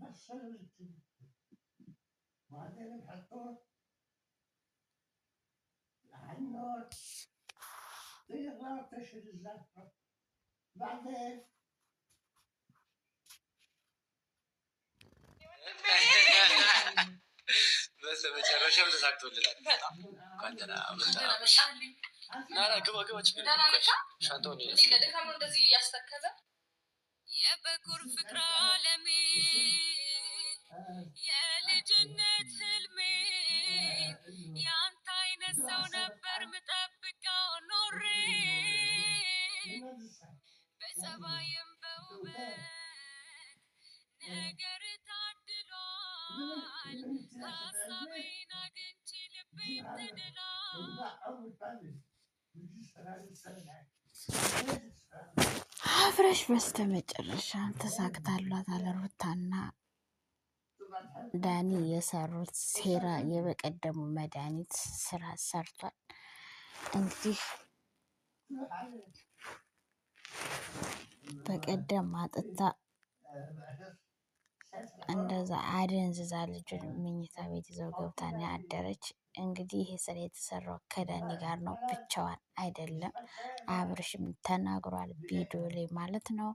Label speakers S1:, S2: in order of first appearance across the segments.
S1: بس መጨረሻው ተሳክቶልናል። በጣም ጓደኛ መጣልኝ ናና ግባ ችግር ሻንጣውን ለደካሙ እንደዚህ ያስተከዘ የበኩር ፍቅር ዓለሜ የልጅነት ህልሜ ያንተ አይነት ሰው ነበር ምጠብቀው ኖሬ በጸባይም በውበት ነገር ታድሏል ሀሳቤን አግኝቼ ልቤን ተድሏል። አብርሽ በስተመጨረሻም ተሳክታሏታል። ሩታና ዳኒ የሰሩት ሴራ የበቀደሙ መድኃኒት ስራ ሰርቷል። እንግዲህ በቀደም አጥታ እንደዛ አደንዝዛ ልጁን መኝታ ቤት ይዘው ገብታ ነው ያደረች። እንግዲህ ይሄ ስራ የተሰራው ከዳኒ ጋር ነው፣ ብቻዋን አይደለም። አብርሽም ተናግሯል ቪዲዮ ላይ ማለት ነው።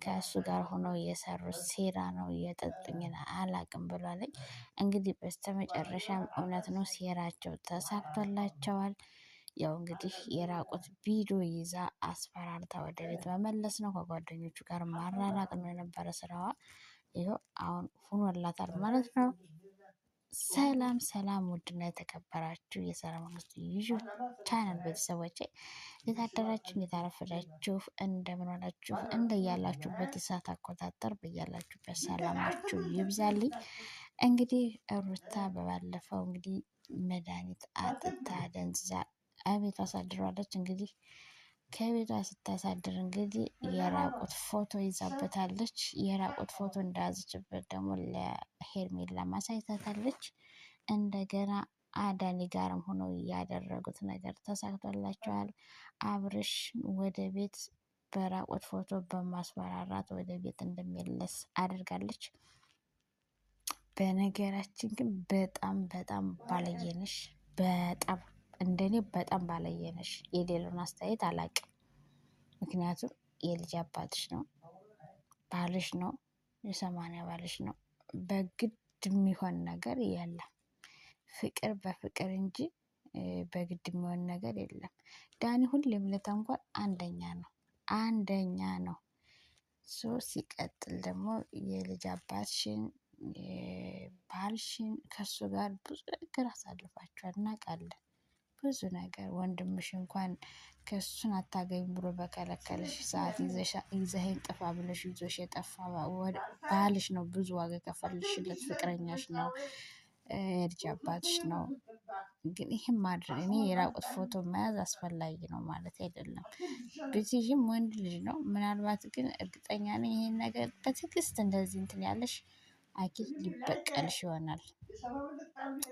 S1: ከእሱ ጋር ሆነው የሰሩት ሴራ ነው፣ እየጠጡኝን አላቅም ብሏለኝ። እንግዲህ በስተመጨረሻም እውነት ነው፣ ሴራቸው ተሳክቶላቸዋል። ያው እንግዲህ የራቁት ቪዲዮ ይዛ አስፈራርታ ወደ ቤት መመለስ ነው፣ ከጓደኞቹ ጋር ማራራቅ ነው የነበረ ስራዋ። ይኸው አሁን ሆኖላታል ማለት ነው። ሰላም ሰላም፣ ውድና የተከበራችሁ የሰላም መንግስቱ ዩቲዩብ ቻናል ቤተሰቦቼ የታደራችሁ የታረፈዳችሁ እንደምን ዋላችሁ? እንደያላችሁበት የሰዓት አቆጣጠር በያላችሁበት ሰላማችሁ ይብዛልኝ። እንግዲህ ሩታ በባለፈው እንግዲህ መድኃኒት አጥታ ደንዝዛ አቤቷ አሳድሯለች። እንግዲህ ከቤቷ ስታሳድር እንግዲህ የራቁት ፎቶ ይዛበታለች። የራቁት ፎቶ እንዳያዘችበት ደግሞ ለሄርሜላ ማሳይታታለች። እንደገና አዳኒ ጋርም ሆነው ያደረጉት ነገር ተሳክቶላቸዋል። አብርሽ ወደ ቤት በራቁት ፎቶ በማስፈራራት ወደ ቤት እንደሚመለስ አድርጋለች። በነገራችን ግን በጣም በጣም ባለየነሽ፣ በጣም እንደኔ በጣም ባለየነሽ። የሌላውን አስተያየት አላቅም። ምክንያቱም የልጅ አባትሽ ነው፣ ባልሽ ነው፣ የ80 ባልሽ ነው። በግድ የሚሆን ነገር የለም። ፍቅር በፍቅር እንጂ በግድ የሚሆን ነገር የለም። ዳኒ ሁሌም ለተንኳል አንደኛ ነው። ሲቀጥል ደግሞ የልጅ አባትሽን ባልሽን ከሱ ጋር ብዙ ነገር አሳልፋችኋል፣ እናውቃለን። ብዙ ነገር ወንድምሽ እንኳን ከሱን አታገኝ ብሎ በከለከለሽ ሰዓት ይዘኸኝ ጥፋ ብለሽ ይዞሽ የጠፋ ባልሽ ነው። ብዙ ዋጋ ከፈልሽለት፣ ፍቅረኛሽ ነው፣ የልጅ አባትሽ ነው። ግን ይህም ማድረግ እኔ የራቁት ፎቶ መያዝ አስፈላጊ ነው ማለት አይደለም። ብትይዥም ወንድ ልጅ ነው። ምናልባት ግን እርግጠኛ ነኝ ይሄን ነገር በትዕግስት እንደዚህ እንትን ያለሽ አኪል ሊበቀልሽ ይሆናል።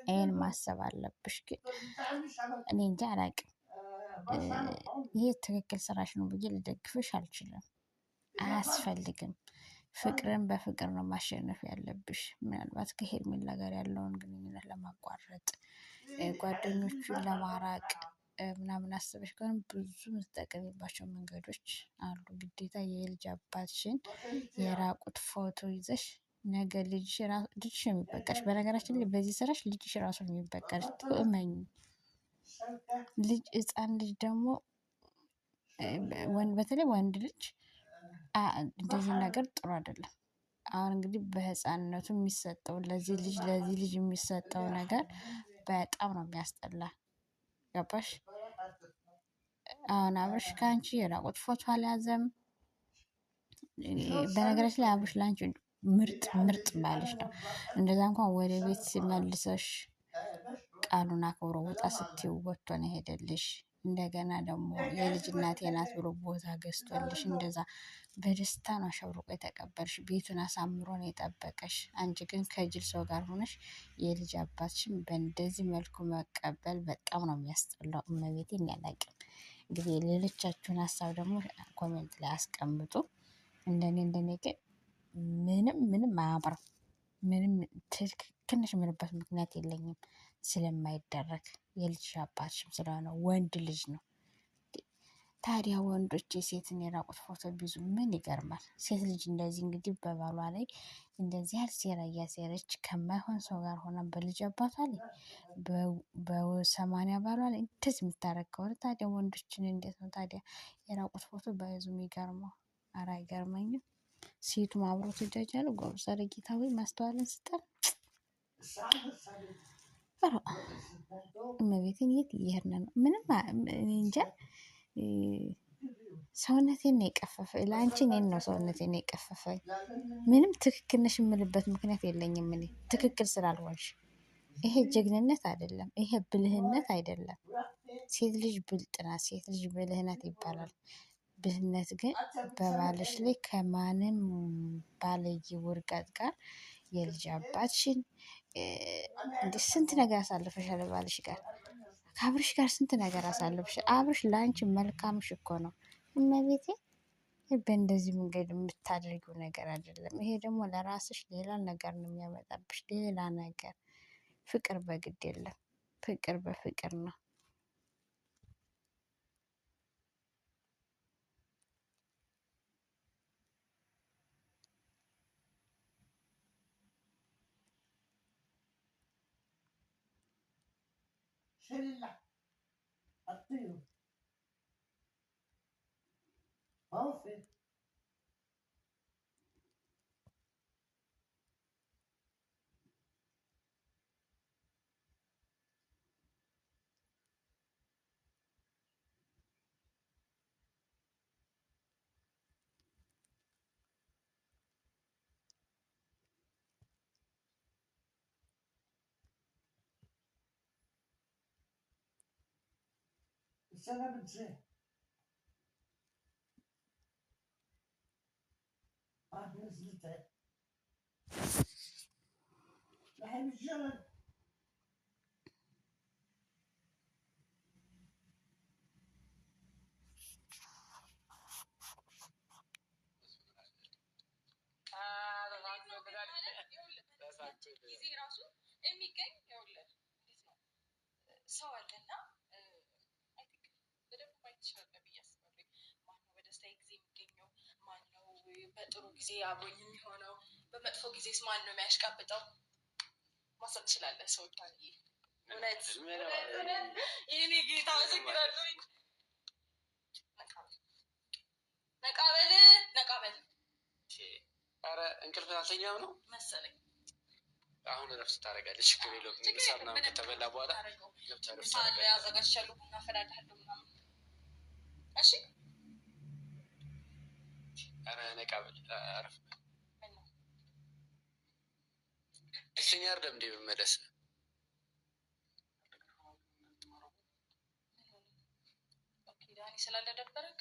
S1: ይሄን ማሰብ አለብሽ። ግን እኔ እንጃ አላቅም። ይሄ ትክክል ስራሽ ነው ብዬ ልደግፍሽ አልችልም። አያስፈልግም። ፍቅርን በፍቅር ነው ማሸነፍ ያለብሽ። ምናልባት ከሄርሜላ ጋር ያለውን ግንኙነት ለማቋረጥ ጓደኞቹን ለማራቅ ምናምን አስበሽ ከሆነ ብዙ የምትጠቀሚባቸው መንገዶች አሉ። ግዴታ የልጅ አባትሽን የራቁት ፎቶ ይዘሽ ነገ ልጅሽ የሚበቀልሽ። በነገራችን ላይ በዚህ ስራሽ ልጅሽ ራሱን የሚበቀልሽ እመኝ። ህፃን ልጅ ደግሞ በተለይ ወንድ ልጅ እንደዚህ ነገር ጥሩ አይደለም። አሁን እንግዲህ በህፃንነቱ የሚሰጠው ለዚህ ልጅ የሚሰጠው ነገር በጣም ነው የሚያስጠላ። ገባሽ? አሁን አብርሽ ከአንቺ የራቁት ፎቶ አልያዘም። በነገራችን ላይ አብርሽ ለአንቺ ምርጥ ባልሽ ነው። እንደዛ እንኳን ወደ ቤት ሲመልሰሽ ቃሉን አክብሮ ውጣ ስትይው ወጥቶ ነው ሄደልሽ። እንደገና ደግሞ የልጅ እናቴ ናት ብሎ ቦታ ገዝቶልሽ እንደዛ በደስታ ነው አሸብርቆ የተቀበልሽ። ቤቱን አሳምሮ ነው የጠበቀሽ። አንቺ ግን ከጅል ሰው ጋር ሆነሽ የልጅ አባትሽን በእንደዚህ መልኩ መቀበል በጣም ነው የሚያስጠላው። እመቤቴን ያላቅም። እንግዲህ የሌሎቻችሁን ሀሳብ ደግሞ ኮሜንት ላይ አስቀምጡ። እንደኔ ግን ምንም አያምርም። ምንም ትንሽ ምንበት ምክንያት የለኝም ስለማይደረግ የልጅ አባትሽም ስለሆነ ወንድ ልጅ ነው። ታዲያ ወንዶች የሴትን የራቁት ፎቶ ቢዙ ምን ይገርማል? ሴት ልጅ እንደዚህ እንግዲህ በባሏ ላይ እንደዚህ ያህል ሴራ እያሴረች ከማይሆን ሰው ጋር ሆና በልጅ አባቷ ላይ በ80 ባሏ ላይ እንደዚህ የምታረግ ከሆነ ታዲያ ወንዶችን እንዴት ነው ታዲያ የራቁት ፎቶ ባይዙ የሚገርመው? ኧረ አይገርመኝም። ሴቱም አብሮ ትጃጃሉ። ጎበዝ ጌታዊ ማስተዋልን ስጠን። እመቤቴን የት እየሄድን ነው? ምንም እንጃ። ሰውነቴን ነው የቀፈፈኝ። ለአንቺ እኔን ነው ሰውነቴን ነው የቀፈፈኝ። ምንም ትክክል ነሽ የምልበት ምክንያት የለኝም። እኔ ትክክል ስላልሆንሽ ይሄ ጀግንነት አይደለም፣ ይሄ ብልህነት አይደለም። ሴት ልጅ ብልጥ ናት፣ ሴት ልጅ ብልህ ናት ይባላል። ብልህነት ግን በባልሽ ላይ ከማንም ባለየ ውርጋት ጋር የልጅ አባትሽን እንደ ስንት ነገር አሳልፈሻል። ባልሽ ጋር ከአብርሽ ጋር ስንት ነገር አሳልፈሻል። አብርሽ ለአንቺ መልካምሽ እኮ ነው። እመቤቴ በእንደዚህ መንገድ የምታደርጊው ነገር አይደለም። ይሄ ደግሞ ለራስሽ ሌላ ነገር ነው የሚያመጣብሽ፣ ሌላ ነገር። ፍቅር በግድ የለም፣ ፍቅር በፍቅር ነው። ጊዜ ራሱ የሚገኝ ሰው አለና በደንብ ማየት ይችላል ብዬ አስባለሁ። ማነው በደስታ ጊዜ የሚገኘው? ማነው በጥሩ ጊዜ አብሮኝ የሚሆነው? በመጥፎ ጊዜስ ማን ነው የሚያሽቃብጠው? ማሰብ ትችላለህ። ሰው ታዲያ እውነት ይሄኔ ጌታ አመሰግናለሁ። ነቃበል ኧረ እንቅልፍ አልተኛም ነው መሰለኝ። አሁን እረፍት ታደርጋለች። ችግር የለውም። ምሳ ምናምን ከተበላ በኋላ ምሳ አዘጋጅቻለሁ። ቡና አፈላልሃለሁ ምናምን። እሺ ኧረ ነቃ በል አረፍ። ደስተኛ አይደለም እንዴ ብመለስ? ዳኒ ስላለደበረክ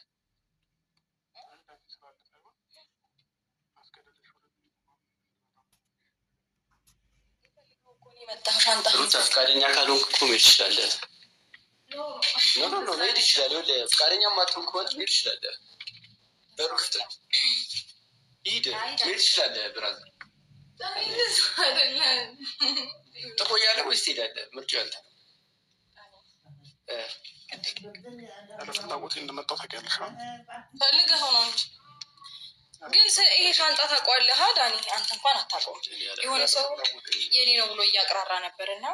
S1: ፈቃደኛ ካልሆንክ እኮ መሄድ ትችላለህ። ኖ መሄድ ይችላል። ፈቃደኛ ማትሆን ከሆነ መሄድ ትችላለህ። በሩ ክፍት ነው። ሂድ፣ መሄድ ትችላለህ። ብራዘር ትቆያለህ ወይስ ትሄዳለህ? ምርጫው ያንተ ነው። ፍላጎቴ እንደመጣሁ ታውቂያለሽ። ፈልገኸው ነው እንጂ ግን ይሄ ሻንጣ ታውቀዋለህ ዳኒ? አንተ እንኳን አታውቀውም። የሆነ ሰው የኔ ነው ብሎ እያቅራራ ነበር እና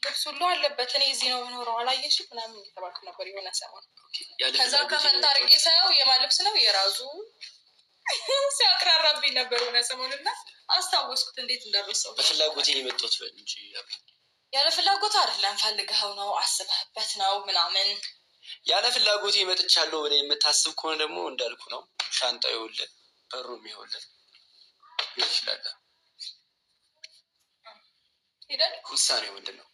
S1: ልብስ ሁሉ አለበት። እኔ እዚህ ነው የምኖረው አላየሽም ምናምን እየተባልኩ ነበር የሆነ ሰሞን። ከዛ ከፈታ አድርጌ ሳየው የማን ልብስ ነው? የራሱ ሲያቅራራብኝ ነበር የሆነ ሰሞን እና አስታወስኩት። እንዴት እንዳረሰው በፍላጎቴ የመጣሁት በል እንጂ ያለ ፍላጎት አይደለም። ፈልገኸው ነው፣ አስበህበት ነው ምናምን። ያለ ፍላጎቴ መጥቻለሁ ብለህ የምታስብ ከሆነ ደግሞ እንዳልኩ ነው። ሻንጣው ይኸውልህ፣ በሩም ይኸውልህ ይችላል። ሄደን ውሳኔው ምንድን ነው?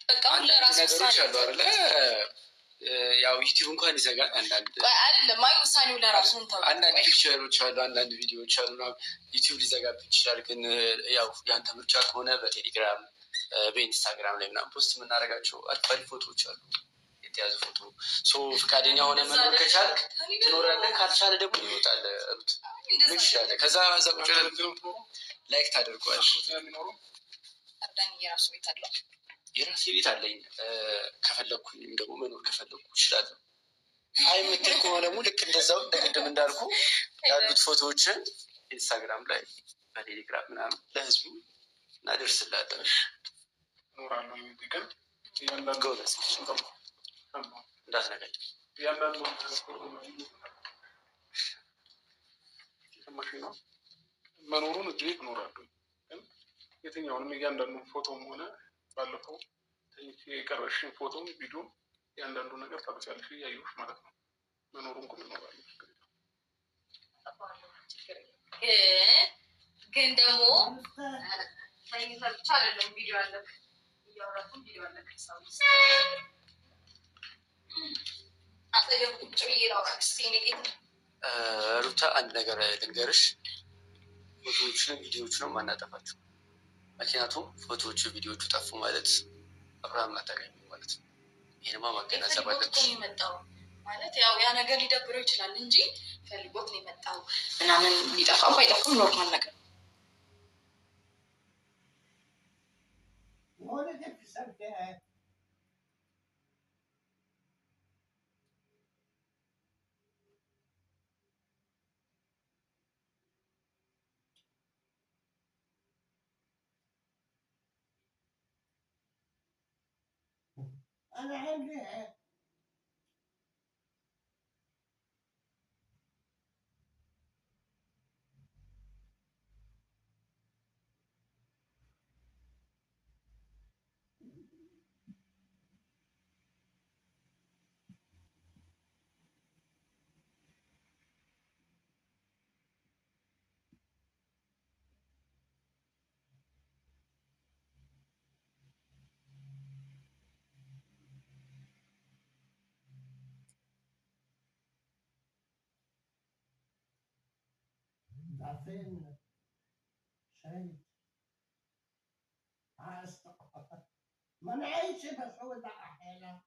S1: በቃ ለራስ ነገሮች አሉ አይደለ? ያው ዩቲዩብ እንኳን ይዘጋል አንዳንድ አይደለም። አይ ውሳኔው ለራሱ እንተው። አንዳንድ ፒክቸሮች አሉ፣ አንዳንድ ቪዲዮዎች አሉ። ዩቲዩብ ሊዘጋብህ ይችላል። ግን ያው ያንተ ምርጫ ከሆነ በቴሌግራም በኢንስታግራም ላይ ምናምን ፖስት የምናደርጋቸው አሪፍ ፎቶዎች አሉ። የተያዙ ፎቶ ፈቃደኛ ሆነ መኖር ከቻልክ ትኖራለህ፣ ካልቻለ ደግሞ ይወጣል። ሩት ይችላል። ከዛ ቁጭ
S2: ላይክ ታደርገዋለሽ። አርዳኝ የራሱ ቤት አለው። የራሴ ቤት አለኝ። ከፈለኩኝም ደግሞ መኖር ከፈለኩ እችላለሁ። አይ የምትል ከሆነ ደግሞ ልክ እንደዛው እንደቅድም እንዳልኩ ያሉት ፎቶዎችን ኢንስታግራም ላይ በቴሌግራም ምናምን ለህዝቡ እናደርስላለን። ኖራለሁ ግን ጎበዝ እንዳትነገኝ እያንዳንዱ ነው መኖሩን እጅ እኖራለሁ። ግን የትኛውንም እያንዳንዱ ፎቶም ሆነ ባለፈው የቀረሽን ፎቶም ቪዲዮም እያንዳንዱ ነገር ታበቻለሽ እያየሁሽ ማለት ነው። መኖሩን ግን እኖራለሁ። ግን ደግሞ ብቻ አይደለም ቪዲዮ አለ እያወራኩ ቪዲዮ አለ ሩታ አንድ ነገር ልንገርሽ፣ ፎቶዎቹንም ቪዲዮዎቹንም አናጠፋቸው። ምክንያቱም ፎቶዎቹ ቪዲዮዎቹ ጠፉ ማለት አብርሃም አታገኙ ማለት ነው። ይህንማ ማገናዘብ አለብሽ። ማለት ያው ያ ነገር ሊደብረው ይችላል እንጂ ፈልጎት ነው የመጣው ምናምን ሊጠፋም አይጠፋም ኖርማል ነገር أنا عندي عارفين شيء ما نعيش بس هو ده أحيانا